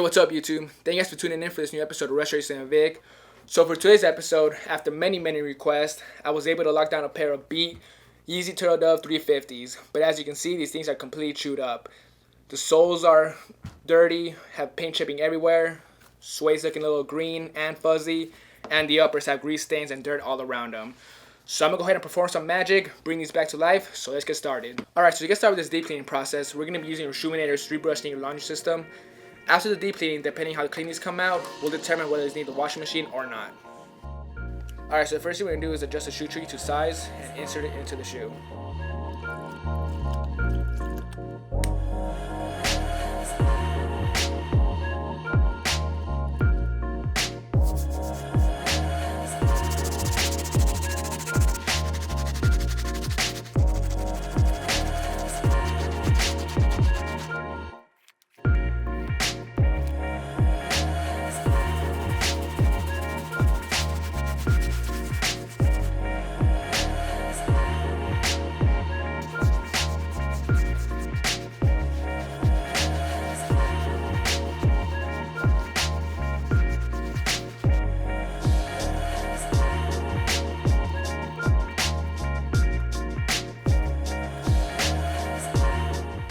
what's up YouTube? Thank you guys for tuning in for this new episode of Reshoevn8r. So for today's episode, after many requests, I was able to lock down a pair of beat Yeezy Turtle Dove 350s. But as you can see, these things are completely chewed up. The soles are dirty, have paint chipping everywhere, suede's looking a little green and fuzzy, and the uppers have grease stains and dirt all around them. So I'm going to go ahead and perform some magic, bring these back to life, so let's get started. Alright, so to get started with this deep cleaning process, we're going to be using Reshoevn8r Street Brush Sneaker Laundry System. After the deep cleaning, depending how the cleanings come out, we'll determine whether it's need the washing machine or not. Alright, so the first thing we're going to do is adjust the shoe tree to size and insert it into the shoe.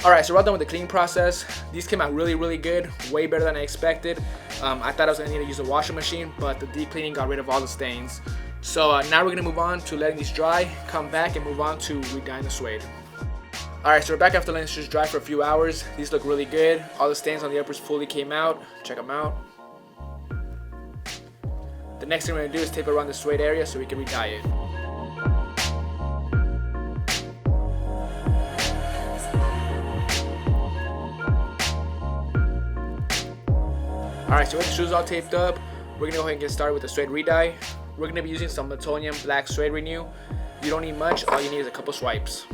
Alright, so we're all done with the cleaning process. These came out really good, way better than I expected. I thought I was going to need to use a washing machine, but the deep cleaning got rid of all the stains. So now we're going to move on to letting these dry, come back and move on to redying the suede. Alright, so we're back after letting this just dry for a few hours. These look really good. All the stains on the uppers fully came out. Check them out. The next thing we're going to do is tape around the suede area so we can redye it. Alright, so with the shoes all taped up, we're going to go ahead and get started with the suede redye. We're going to be using some Plutonium Black Suede Renew. You don't need much, all you need is a couple swipes.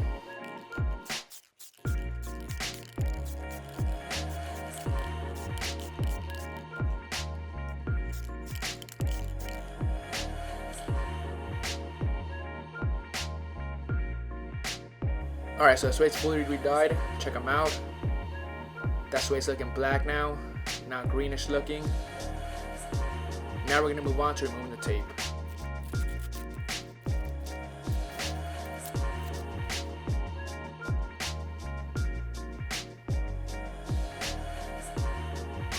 Alright, so the suede's fully redyed. Check them out. That suede's looking black now. Now greenish looking. Now we're going to move on to removing the tape.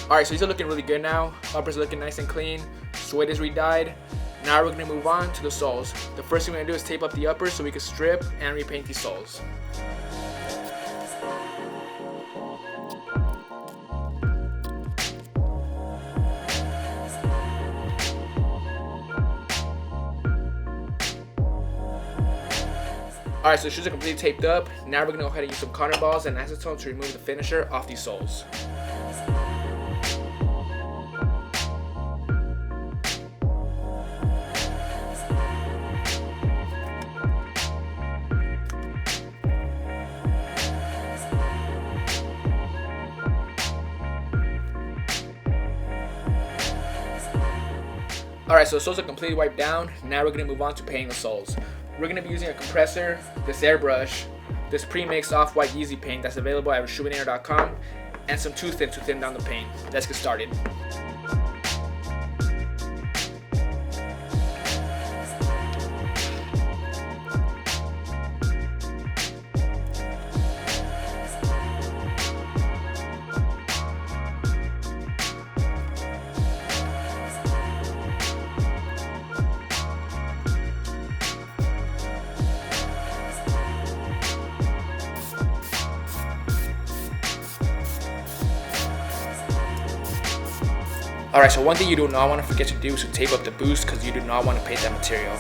Alright, so these are looking really good now. Uppers are looking nice and clean. Suede is redyed. Now we're going to move on to the soles. The first thing we're going to do is tape up the uppers so we can strip and repaint these soles. Alright, so the shoes are completely taped up. Now we're going to go ahead and use some cotton balls and acetone to remove the finisher off these soles. Alright, so the soles are completely wiped down. Now we're going to move on to painting the soles. We're going to be using a compressor, this airbrush, this pre-mixed off-white Yeezy paint that's available at Reshoevn8r.com, and some tooth thin to thin down the paint. Let's get started. Alright, so one thing you do not want to forget to do is to tape up the boost because you do not want to paint that material.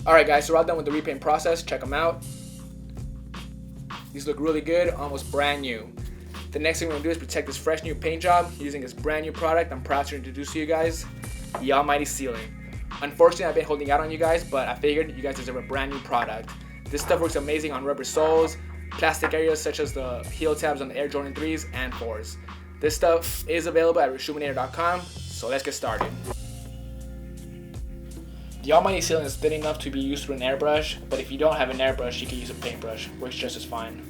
Alright guys, so we're all done with the repaint process. Check them out. These look really good, almost brand new. The next thing we're going to do is protect this fresh new paint job using this brand new product I'm proud to introduce to you guys, the Almighty Sealant. Unfortunately, I've been holding out on you guys, but I figured you guys deserve a brand new product. This stuff works amazing on rubber soles, plastic areas such as the heel tabs on the Air Jordan 3s and 4s. This stuff is available at Reshoevn8r.com, so let's get started. The Almighty Sealant is thin enough to be used with an airbrush, but if you don't have an airbrush, you can use a paintbrush. Works just as fine.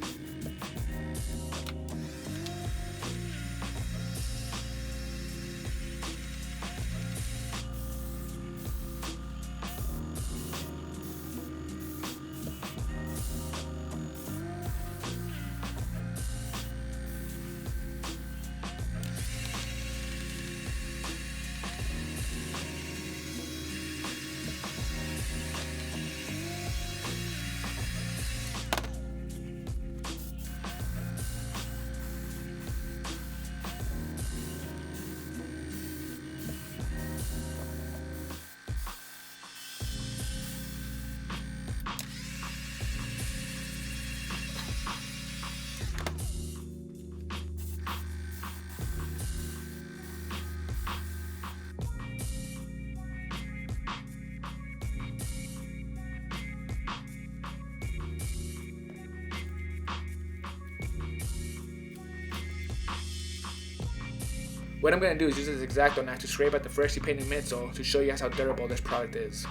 What I'm going to do is use this X-Acto knife to scrape at the freshly painted midsole to show you guys how durable this product is.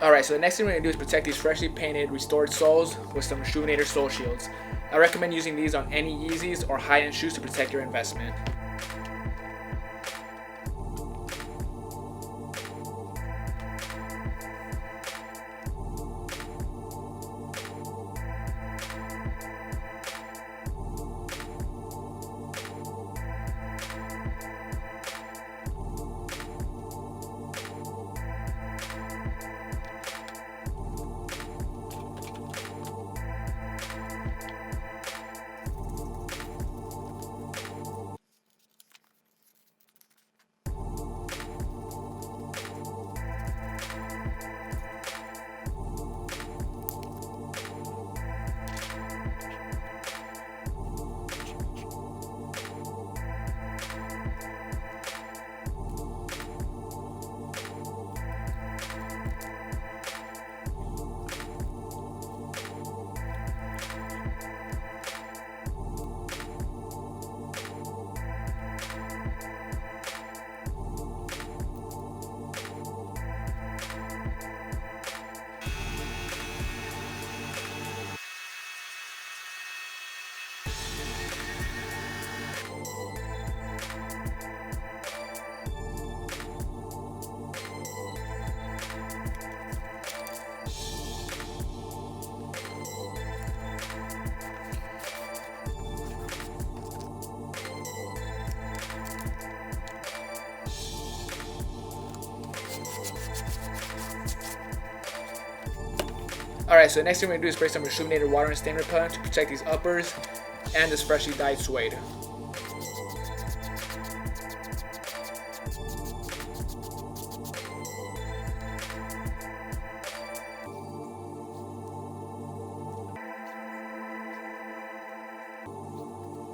Alright, so the next thing we're going to do is protect these freshly painted, restored soles with some Reshoevn8r sole shields. I recommend using these on any Yeezys or high-end shoes to protect your investment. Alright, so the next thing we're going to do is spray some Reshoevn8r water and stain repellent to protect these uppers and this freshly dyed suede.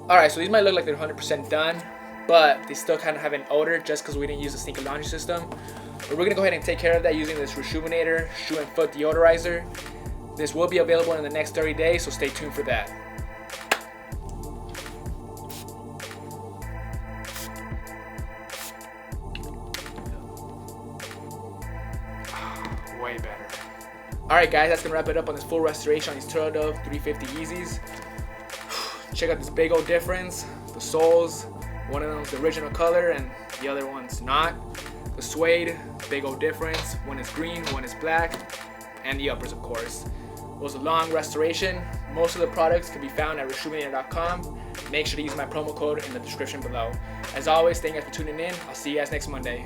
Alright, so these might look like they're 100% done, but they still kind of have an odor just because we didn't use the sneaker laundry system. But we're going to go ahead and take care of that using this Reshoevn8r Shoe Foot Deodorizer. This will be available in the next 30 days, so stay tuned for that. Way better. Alright guys, that's going to wrap it up on this full restoration on these Turtle Dove 350 Yeezys. Check out this big old difference. The soles, one of them is the original color and the other one's not. The suede, big old difference. One is green, one is black. And the uppers, of course. It was a long restoration. Most of the products can be found at Reshoevn8r.com. Make sure to use my promo code in the description below. As always, thank you guys for tuning in. I'll see you guys next Monday.